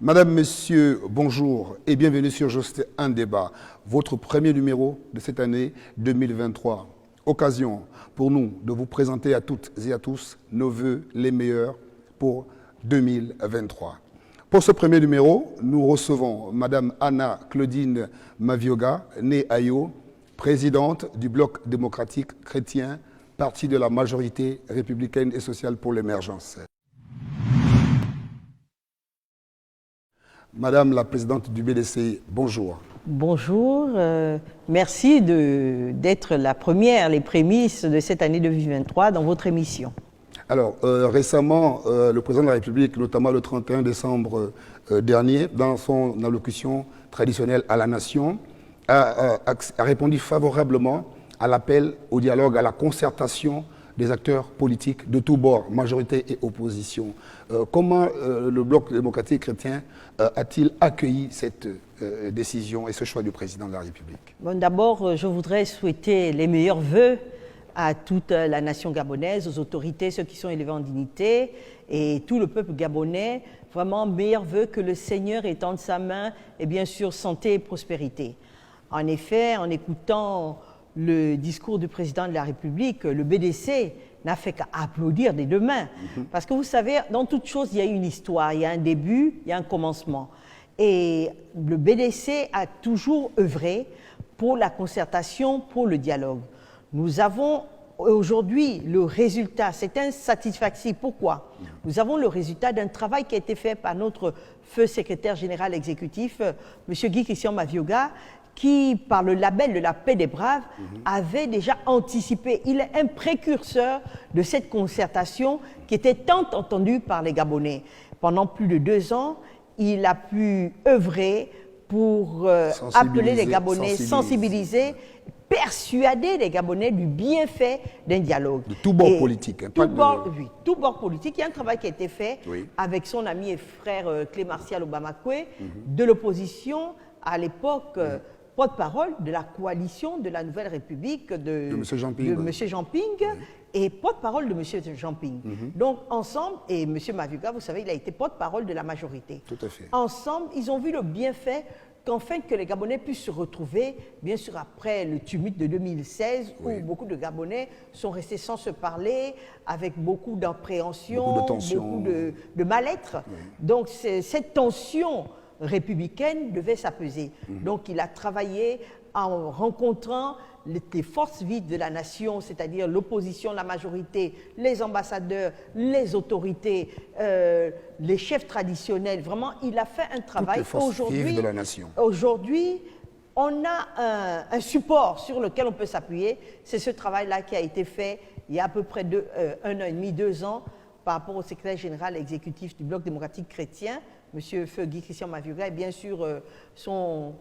Madame, Monsieur, bonjour et bienvenue sur Juste un débat, votre premier numéro de cette année 2023. Occasion pour nous de vous présenter à toutes et à tous nos vœux les meilleurs pour 2023. Pour ce premier numéro, nous recevons Madame Anna Claudine Mavioga, née Ayo, présidente du Bloc démocratique chrétien, parti de la majorité républicaine et sociale pour l'émergence. Madame la présidente du BDC, bonjour. Bonjour, merci d'être la première, les prémices de cette année 2023 dans votre émission. Alors, récemment, le président de la République, notamment le 31 décembre dernier, dans son allocution traditionnelle à la nation, a répondu favorablement à l'appel au dialogue, à la concertation des acteurs politiques de tous bords, majorité et opposition. Comment le Bloc démocratique chrétien a-t-il accueilli cette décision et ce choix du président de la République? Bon, d'abord, je voudrais souhaiter les meilleurs vœux à toute la nation gabonaise, aux autorités, ceux qui sont élevés en dignité, et tout le peuple gabonais. Vraiment, meilleurs vœux, que le Seigneur étende sa main, et bien sûr, santé et prospérité. En effet, en écoutant le discours du président de la République, le BDC n'a fait qu'à applaudir des deux mains. Parce que vous savez, dans toute chose, il y a une histoire, il y a un début, il y a un commencement. Et le BDC a toujours œuvré pour la concertation, pour le dialogue. Nous avons aujourd'hui le résultat, c'est insatisfactif. Pourquoi? Nous avons le résultat d'un travail qui a été fait par notre feu secrétaire général exécutif, M. Guy Christian Mavioga, qui, par le label de la paix des braves, avait déjà anticipé. Il est un précurseur de cette concertation qui était tant entendue par les Gabonais. Pendant plus de 2 ans, il a pu œuvrer pour appeler les Gabonais, sensibiliser, persuader les Gabonais du bienfait d'un dialogue. De tout bord politique. Hein, oui, tout bord politique. Il y a un travail qui a été fait avec son ami et frère Clé-Martial Obamakwe, de l'opposition à l'époque, porte-parole de la coalition de la Nouvelle République de M. Jean-Ping et porte-parole de M. Jean-Ping. Donc ensemble, et M. Mavioga, vous savez, il a été porte-parole de la majorité. Tout à fait. Ensemble, ils ont vu le bienfait qu'enfin que les Gabonais puissent se retrouver, bien sûr après le tumulte de 2016, où beaucoup de Gabonais sont restés sans se parler, avec beaucoup d'appréhension, beaucoup de mal-être. Donc cette tension républicaine devait s'apaiser. Donc il a travaillé en rencontrant les forces vives de la nation, c'est-à-dire l'opposition, la majorité, les ambassadeurs, les autorités, les chefs traditionnels. Vraiment, il a fait un travail. Toutes les forces vives de la nation. Aujourd'hui, on a un support sur lequel on peut s'appuyer. C'est ce travail-là qui a été fait il y a à peu près 1 an et demi, 2 ans, par rapport au secrétaire général exécutif du Bloc démocratique chrétien, M. Feu Guy Christian Mavioga, et bien sûr son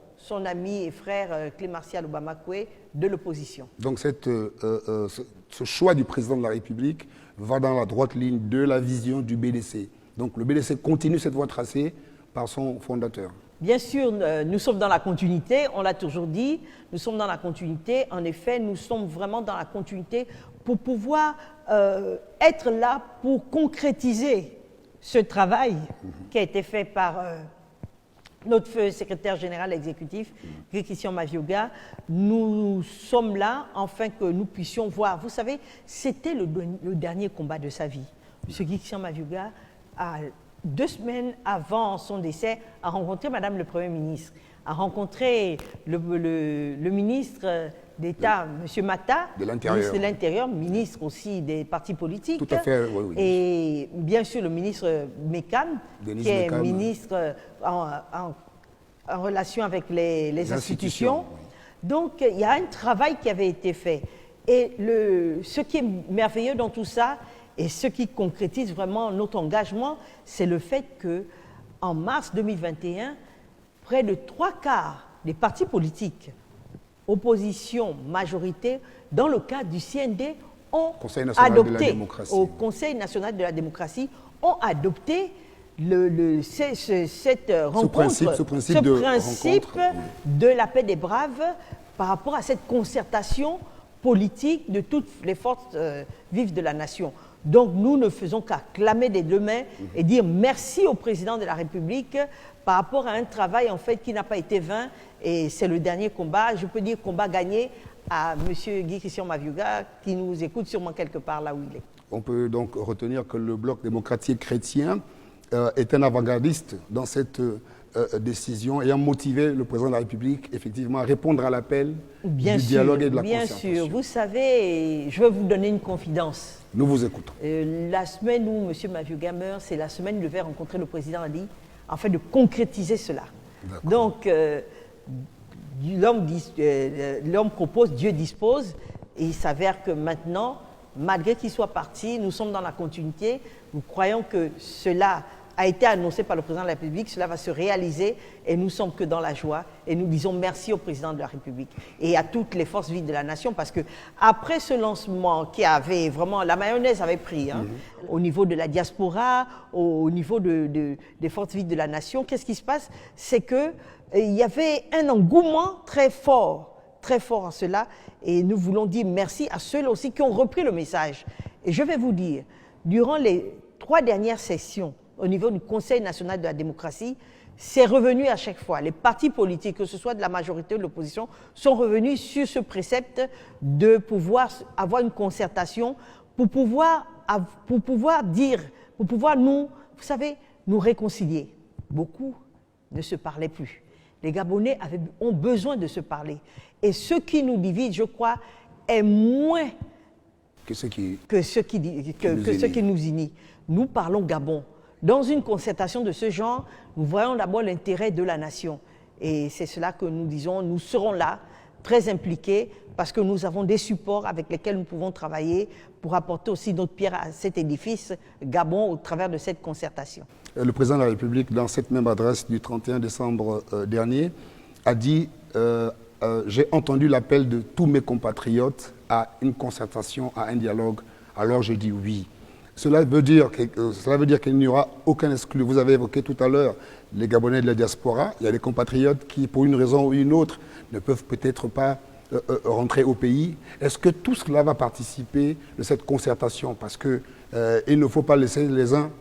ami et frère Clé-Martial Obamakwe de l'opposition. Donc ce choix du président de la République va dans la droite ligne de la vision du BDC. Donc le BDC continue cette voie tracée par son fondateur. Bien sûr, nous sommes dans la continuité, on l'a toujours dit, nous sommes dans la continuité. En effet, nous sommes vraiment dans la continuité pour pouvoir être là pour concrétiser ce travail qui a été fait par notre secrétaire général exécutif, Christian Mavioga. Nous sommes là afin que nous puissions voir. Vous savez, c'était le dernier combat de sa vie. M. Christian Mavioga, 2 semaines avant son décès, a rencontré Madame le Premier ministre, a rencontré le ministre d'État, M. Mata, ministre de l'Intérieur, ministre aussi des partis politiques. Tout à fait, oui. Et bien sûr le ministre Mekam, qui est ministre en relation avec les institutions. Oui. Donc il y a un travail qui avait été fait. Et ce qui est merveilleux dans tout ça, et ce qui concrétise vraiment notre engagement, c'est le fait qu'en mars 2021, près de 3/4 des partis politiques, opposition, majorité, dans le cadre du CND, ont adopté, au Conseil national de la démocratie, ont adopté cette rencontre, ce principe de la paix des braves par rapport à cette concertation politique de toutes les forces vives de la nation. Donc nous ne faisons qu'à clamer des deux mains et dire merci au président de la République par rapport à un travail en fait qui n'a pas été vain. Et c'est le dernier combat, je peux dire combat gagné à M. Guy Christian Mavioga qui nous écoute sûrement quelque part là où il est. On peut donc retenir que le Bloc démocratique chrétien est un avant-gardiste dans cette décision ayant motivé le président de la République effectivement à répondre à l'appel du dialogue et de la concertation. Bien sûr, vous savez, je vais vous donner une confidence. Nous vous écoutons. La semaine où M. Mavioga meurt, c'est la semaine où il devait rencontrer le président Ali afin de concrétiser cela. Donc, l'homme propose, Dieu dispose, et il s'avère que maintenant, malgré qu'il soit parti, nous sommes dans la continuité. Nous croyons que cela a été annoncé par le président de la République, cela va se réaliser et nous sommes que dans la joie et nous disons merci au président de la République et à toutes les forces vives de la nation parce que après ce lancement qui avait vraiment, la mayonnaise avait pris au niveau de la diaspora, au niveau des forces vives de la nation, qu'est-ce qui se passe? C'est qu'il y avait un engouement très fort en cela et nous voulons dire merci à ceux-là aussi qui ont repris le message. Et je vais vous dire, durant les 3 dernières sessions, au niveau du Conseil national de la démocratie, c'est revenu à chaque fois. Les partis politiques, que ce soit de la majorité ou de l'opposition, sont revenus sur ce précepte de pouvoir avoir une concertation pour pouvoir nous, vous savez, nous réconcilier. Beaucoup ne se parlaient plus. Les Gabonais ont besoin de se parler. Et ce qui nous divise, je crois, est moins que ce qui nous unit. Nous parlons Gabon. Dans une concertation de ce genre, nous voyons d'abord l'intérêt de la nation. Et c'est cela que nous disons, nous serons là, très impliqués, parce que nous avons des supports avec lesquels nous pouvons travailler pour apporter aussi notre pierre à cet édifice Gabon au travers de cette concertation. Le président de la République, dans cette même adresse du 31 décembre dernier, a dit « J'ai entendu l'appel de tous mes compatriotes à une concertation, à un dialogue, alors je dis oui ». Cela veut dire qu'il n'y aura aucun exclu. Vous avez évoqué tout à l'heure les Gabonais de la diaspora. Il y a des compatriotes qui, pour une raison ou une autre, ne peuvent peut-être pas rentrer au pays. Est-ce que tout cela va participer de cette concertation? Parce qu'il ne faut pas laisser les uns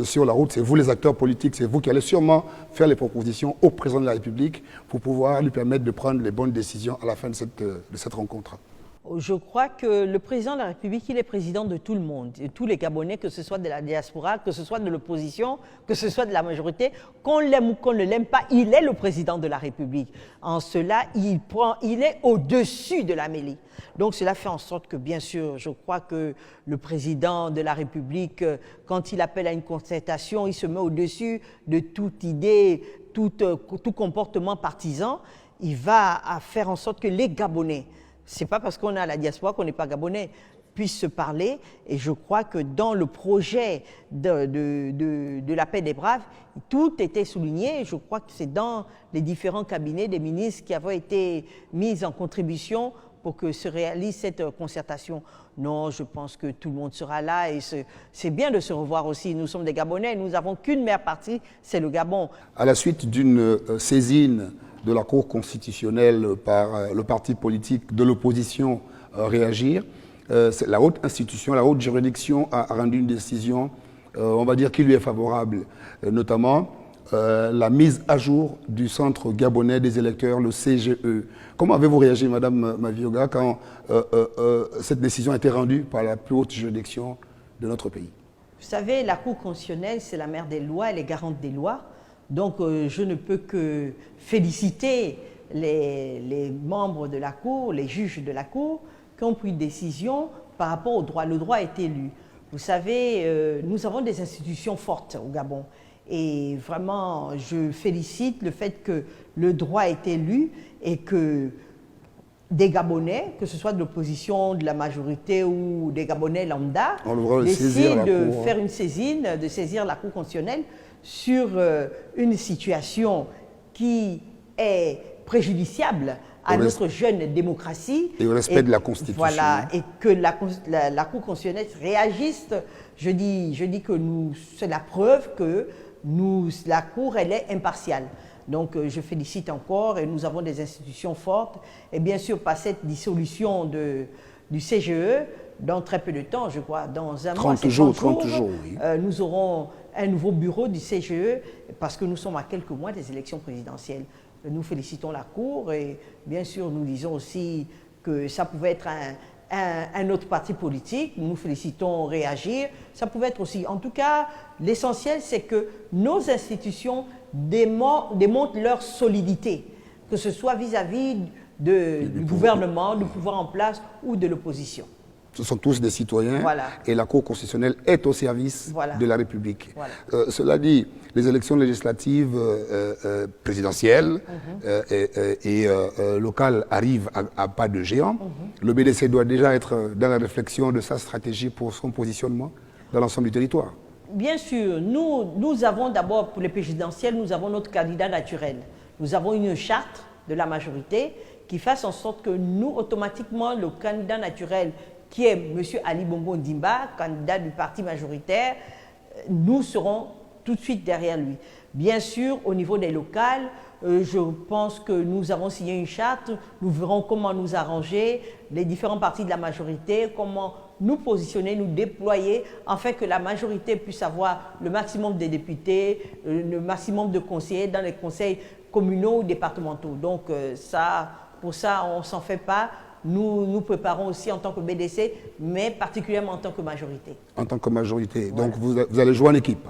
sur la route. C'est vous les acteurs politiques, c'est vous qui allez sûrement faire les propositions au président de la République pour pouvoir lui permettre de prendre les bonnes décisions à la fin de cette rencontre. Je crois que le président de la République, il est président de tout le monde, de tous les Gabonais, que ce soit de la diaspora, que ce soit de l'opposition, que ce soit de la majorité. Qu'on l'aime ou qu'on ne l'aime pas, il est le président de la République. En cela, il est au-dessus de la mêlée. Donc cela fait en sorte que, bien sûr, je crois que le président de la République, quand il appelle à une concertation, il se met au-dessus de toute idée, tout comportement partisan. Il va faire en sorte que les Gabonais, c'est pas parce qu'on est à la diaspora qu'on n'est pas gabonais, puissent se parler. Et je crois que dans le projet de la paix des braves, tout était souligné. Je crois que c'est dans les différents cabinets des ministres qui avaient été mis en contribution pour que se réalise cette concertation. Non, je pense que tout le monde sera là et c'est bien de se revoir aussi. Nous sommes des Gabonais, nous n'avons qu'une mère partie, c'est le Gabon. À la suite d'une saisine de la Cour constitutionnelle par le parti politique de l'opposition Réagir, la haute institution, la haute juridiction a rendu une décision, on va dire, qui lui est favorable, notamment la mise à jour du Centre gabonais des électeurs, le CGE. Comment avez-vous réagi, Madame Mavioga, quand cette décision a été rendue par la plus haute juridiction de notre pays? Vous savez, la Cour constitutionnelle, c'est la mère des lois, elle est garante des lois. Donc, je ne peux que féliciter les membres de la Cour, les juges de la Cour, qui ont pris une décision par rapport au droit. Le droit est élu. Vous savez, nous avons des institutions fortes au Gabon. Et vraiment, je félicite le fait que le droit est élu et que des Gabonais, que ce soit de l'opposition, de la majorité ou des Gabonais lambda, décident de faire une saisine, de saisir la Cour constitutionnelle sur une situation qui est préjudiciable à notre jeune démocratie. Et au respect de la Constitution. Voilà, et que la Cour constitutionnelle réagisse. Je dis que c'est la preuve que la Cour, elle est impartiale. Donc, je félicite encore et nous avons des institutions fortes. Et bien sûr, par cette dissolution du CGE, dans très peu de temps, je crois, dans un 30 mois, c'est jours, 30 30 jours, oui. nous aurons un nouveau bureau du CGE parce que nous sommes à quelques mois des élections présidentielles. Nous félicitons la Cour et bien sûr nous disons aussi que ça pouvait être un autre parti politique. Nous félicitons Réagir. Ça pouvait être aussi. En tout cas, l'essentiel, c'est que nos institutions démontrent leur solidité, que ce soit vis-à-vis du gouvernement, du pouvoir en place ou de l'opposition. Ce sont tous des citoyens Voilà. et la Cour constitutionnelle est au service Voilà. de la République. Voilà. Cela dit, les élections législatives présidentielles et locales arrivent à pas de géant. Le BDC doit déjà être dans la réflexion de sa stratégie pour son positionnement dans l'ensemble du territoire. Bien sûr, nous avons d'abord, pour les présidentielles, nous avons notre candidat naturel. Nous avons une charte de la majorité qui fasse en sorte que nous, automatiquement, le candidat naturel qui est M. Ali Bongo Ndimba, candidat du parti majoritaire, nous serons tout de suite derrière lui. Bien sûr, au niveau des locales, je pense que nous avons signé une charte, nous verrons comment nous arranger, les différents partis de la majorité, comment nous positionner, nous déployer, afin que la majorité puisse avoir le maximum de députés, le maximum de conseillers dans les conseils communaux ou départementaux. Donc pour ça, on ne s'en fait pas. Nous préparons aussi en tant que BDC, mais particulièrement en tant que majorité. En tant que majorité. Voilà. Donc vous allez jouer en équipe?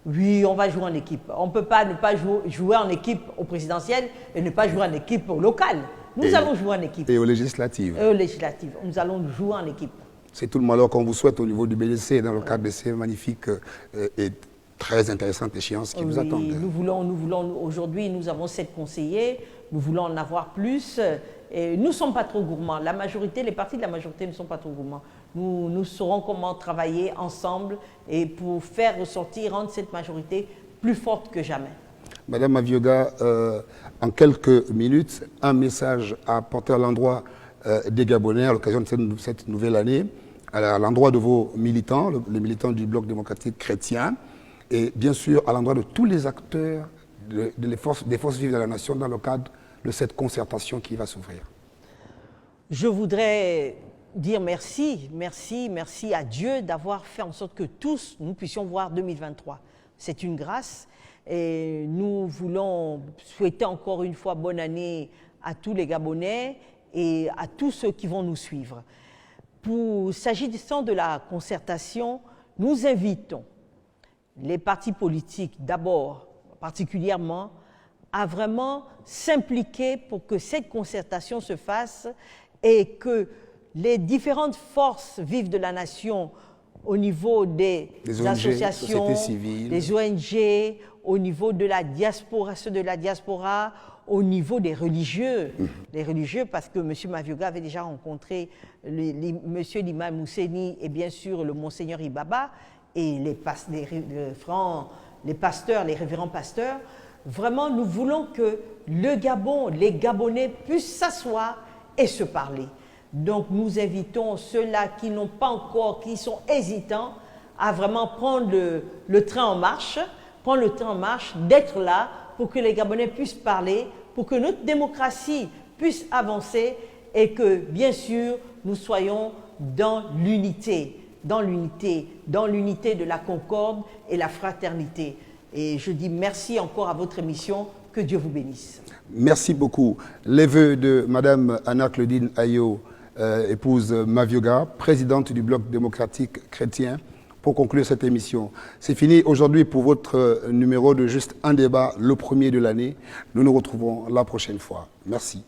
Oui, on va jouer en équipe. On ne peut pas ne pas jouer en équipe au présidentiel et ne pas jouer en équipe au local. Nous allons jouer en équipe. Et aux législatives? Et aux législatives. Nous allons jouer en équipe. C'est tout le malheur qu'on vous souhaite au niveau du BDC dans le cadre de ces magnifiques et très intéressantes échéances qui vous attendent. Nous voulons aujourd'hui, nous avons 7 conseillers, nous voulons en avoir plus. Et nous ne sommes pas trop gourmands. La majorité, les partis de la majorité ne sont pas trop gourmands. Nous saurons comment travailler ensemble et pour faire ressortir, rendre cette majorité plus forte que jamais. Madame Mavioga, en quelques minutes, un message à porter à l'endroit des Gabonais à l'occasion de cette nouvelle année, à l'endroit de vos militants, les militants du Bloc démocratique chrétien, et bien sûr à l'endroit de tous les acteurs des forces vives de la nation dans le cadre de cette concertation qui va s'ouvrir. Je voudrais dire merci à Dieu d'avoir fait en sorte que tous nous puissions voir 2023. C'est une grâce et nous voulons souhaiter encore une fois bonne année à tous les Gabonais et à tous ceux qui vont nous suivre. S'agissant de la concertation, nous invitons les partis politiques d'abord, particulièrement, à vraiment s'impliquer pour que cette concertation se fasse et que les différentes forces vives de la nation au niveau des associations, des ONG, au niveau de la diaspora, ceux de la diaspora, au niveau des religieux, les religieux parce que M. Mavioga avait déjà rencontré M. l'imam Mousseni et bien sûr le Monseigneur Ibaba et les pasteurs, les révérends pasteurs. Vraiment, nous voulons que le Gabon, les Gabonais puissent s'asseoir et se parler. Donc, nous invitons ceux-là qui n'ont pas encore, qui sont hésitants, à vraiment prendre le train en marche, d'être là pour que les Gabonais puissent parler, pour que notre démocratie puisse avancer et que, bien sûr, nous soyons dans l'unité de la concorde et la fraternité. Et je dis merci encore à votre émission. Que Dieu vous bénisse. Merci beaucoup. Les vœux de Mme Anna-Claudine Ayo, épouse Mavioga, présidente du Bloc démocratique chrétien, pour conclure cette émission. C'est fini aujourd'hui pour votre numéro de Juste un débat, le premier de l'année. Nous nous retrouvons la prochaine fois. Merci.